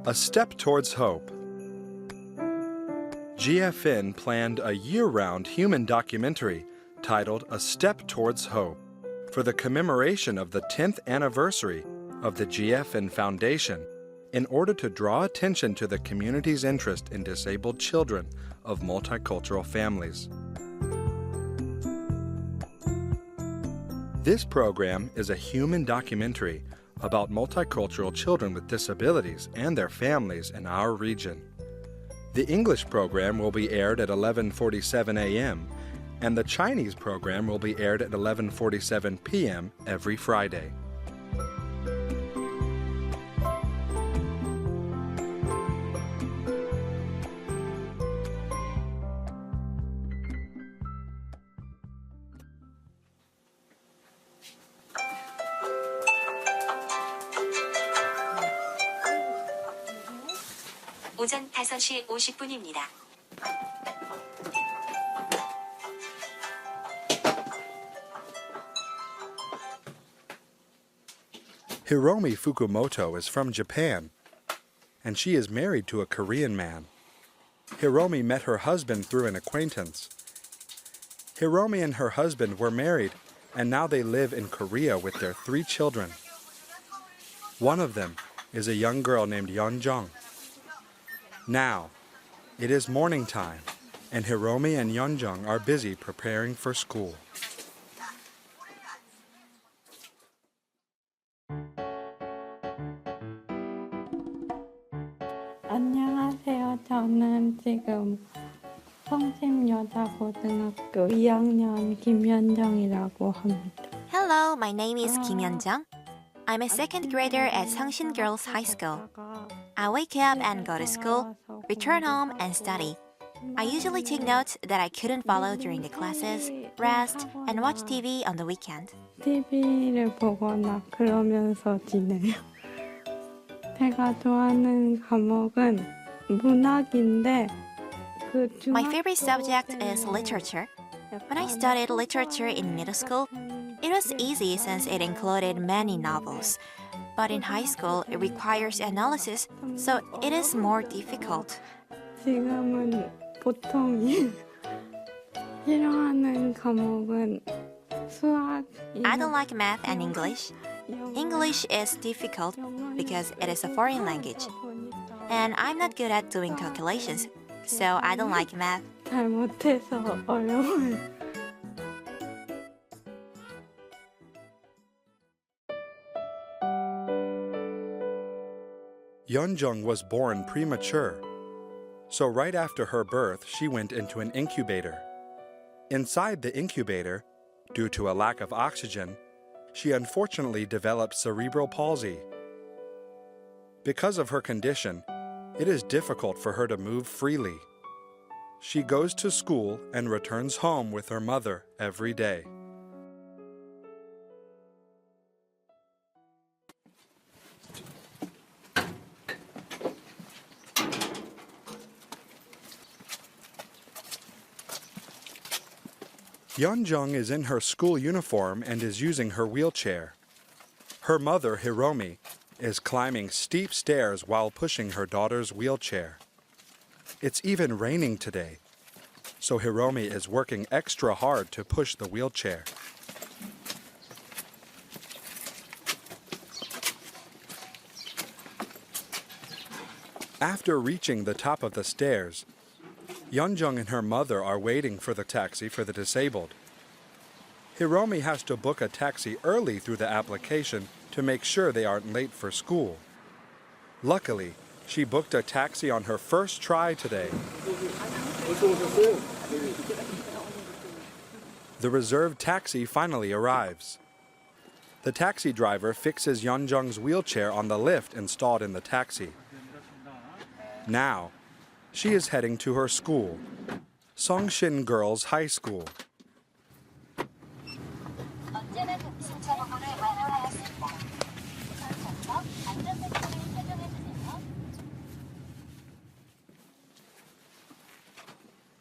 A Step Towards Hope. GFN planned a year-round human documentary titled A Step Towards Hope for the commemoration of the 10th anniversary of the GFN Foundation in order to draw attention to the community's interest in disabled children of multicultural families. This program is a human documentary about multicultural children with disabilities and their families in our region. The English program will be aired at 11:47 a.m. and the Chinese program will be aired at 11:47 p.m. every Friday. 오전 5시 50분입니다. Hiromi Fukumoto is from Japan, and she is married to a Korean man. Hiromi met her husband through an acquaintance. Hiromi and her husband were married, and now they live in Korea with their 3 children. One of them is a young girl named Yeonjung. Now, it is morning time, and Hiromi and Yeonjung are busy preparing for school. 안녕하세요. 저는 지금 성심여자고등학교 2학년 김연정이라고 합니다. Hello, my name is Kim Yeonjung. I'm a second grader at Seongshin Girls High School. I wake up and go to school, return home and study. I usually take notes that I couldn't follow during the classes, rest, and watch TV on the weekend. TV를 보거나 그러면서 지내요. 제가 좋아하는 과목은 문학인데 My favorite subject is literature. When I studied literature in middle school, it was easy since it included many novels. But in high school, it requires analysis, so it is more difficult. 지금은 보통 싫어하는 과목은 수학. I don't like math and English. English is difficult because it is a foreign language. And I'm not good at doing calculations, so I don't like math. 잘 못해서 어려워요. Yeonjung was born premature, so right after her birth, she went into an incubator. Inside the incubator, due to a lack of oxygen, she unfortunately developed cerebral palsy. Because of her condition, it is difficult for her to move freely. She goes to school and returns home with her mother every day. Yeonjung is in her school uniform and is using her wheelchair. Her mother, Hiromi, is climbing steep stairs while pushing her daughter's wheelchair. It's even raining today, so Hiromi is working extra hard to push the wheelchair. After reaching the top of the stairs, Yeonjung and her mother are waiting for the taxi for the disabled. Hiromi has to book a taxi early through the application to make sure they aren't late for school. Luckily, she booked a taxi on her first try today. The reserved taxi finally arrives. The taxi driver fixes Yeonjung's wheelchair on the lift installed in the taxi. Now, she is heading to her school, Seongshin Girls High School.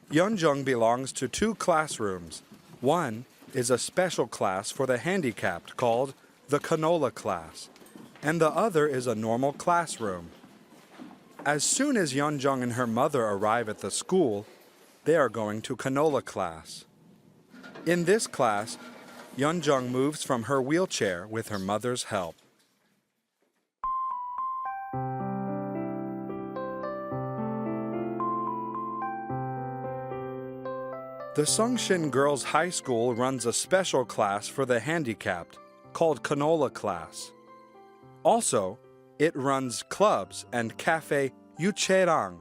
Yeonjung belongs to 2 classrooms. One is a special class for the handicapped called the canola class, and the other is a normal classroom. As soon as Yeonjung and her mother arrive at the school, they are going to canola class. In this class, Yeonjung moves from her wheelchair with her mother's help. The Seongshin Girls High School runs a special class for the handicapped called canola class. Also, it runs clubs and cafe Yucherang,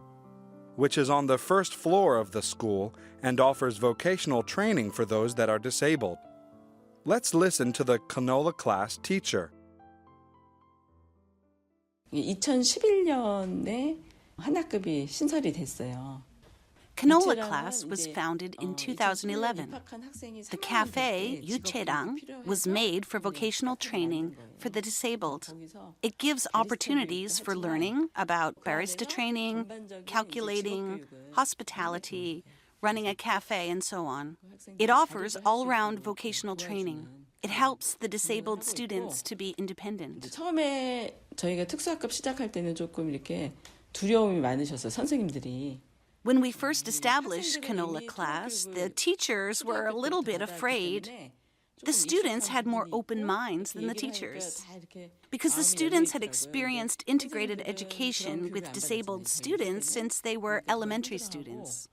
which is on the first floor of the school and offers vocational training for those that are disabled. Let's listen to the canola class teacher. 2011년에 한 학급이 신설이 됐어요. Canola class was founded in 2011. The cafe, Yucherang, was made for vocational training for the disabled. It gives opportunities for learning about barista training, calculating, hospitality, running a cafe, and so on. It offers all-round vocational training. It helps the disabled students to be independent. 처음에 저희가 특수학급 시작할 때는 조금 이렇게 두려움이 많으셨어요, 선생님들이. When we first established canola class, the teachers were a little bit afraid. The students had more open minds than the teachers. Because the students had experienced integrated education with disabled students since they were elementary students.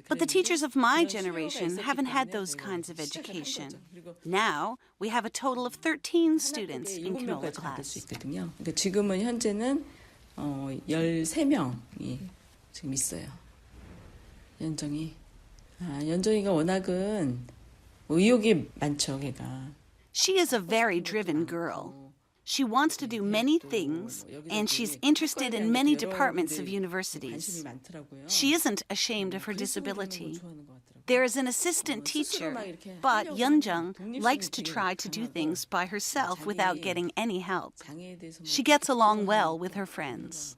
But the teachers of my generation haven't had those kinds of education. Now, we have a total of 13 students in canola class. 지금은 현재는 13명이 지금 있어요. 연정이가 워낙은 의욕이 많죠, 걔가. She is a very driven girl. She wants to do many things, and she's interested in many departments of universities. She isn't ashamed of her disability. There is an assistant teacher, but Yeonjung likes to try to do things by herself without getting any help. She gets along well with her friends.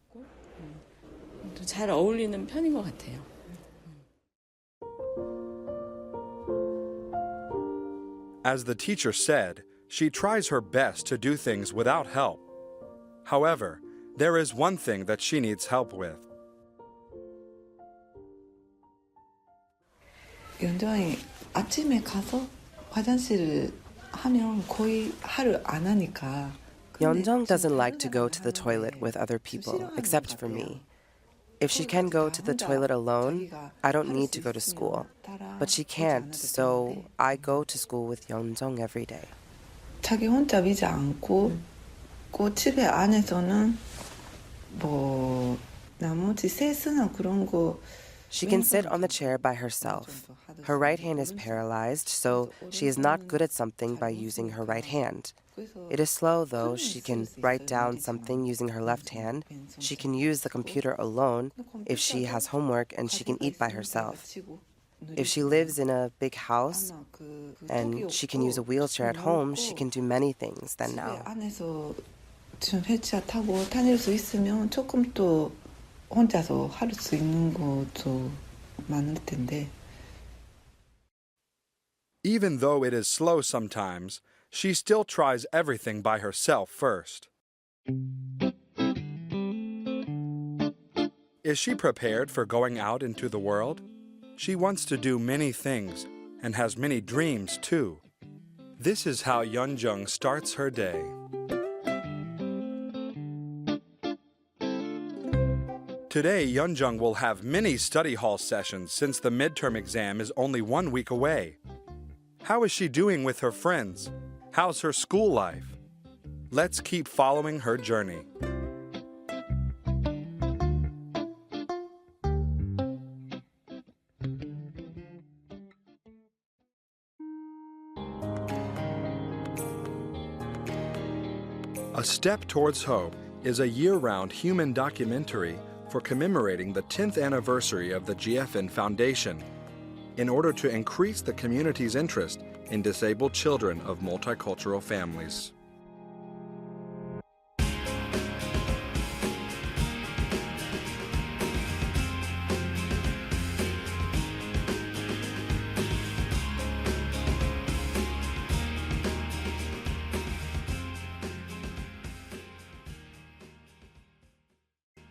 잘 어울리는 편인 것 같아요. As the teacher said, she tries her best to do things without help. However, there is one thing that she needs help with. 연정이 아침에 가서 화장실을 하면 거의 하루 안 하니까. Yeonjung doesn't like to go to the toilet with other people, except for me. If she can go to the toilet alone, I don't need to go to school. But she can't, so I go to school with Yeonjung every day. 자기 혼자 위지 않고 집에 안에서는 뭐 나머지 세수나 그런 거. She can sit on the chair by herself. Her right hand is paralyzed, so she is not good at something by using her right hand. It is slow, though. She can write down something using her left hand. She can use the computer alone if she has homework, and she can eat by herself. If she lives in a big house and she can use a wheelchair at home, she can do many things than now. 안에서 좀 휠체어 타고 다닐 수 있으면 조금 또 혼자서 할 수 있는 것도 많을 텐데. Even though it is slow sometimes, she still tries everything by herself first. Is she prepared for going out into the world? She wants to do many things and has many dreams too. This is how Yeonjung starts her day. Today, Yeonjung will have many study hall sessions since the midterm exam is only 1 week away. How is she doing with her friends? How's her school life? Let's keep following her journey. A Step Towards Hope is a year-round human documentary for commemorating the 10th anniversary of the GFN Foundation in order to increase the community's interest in disabled children of multicultural families.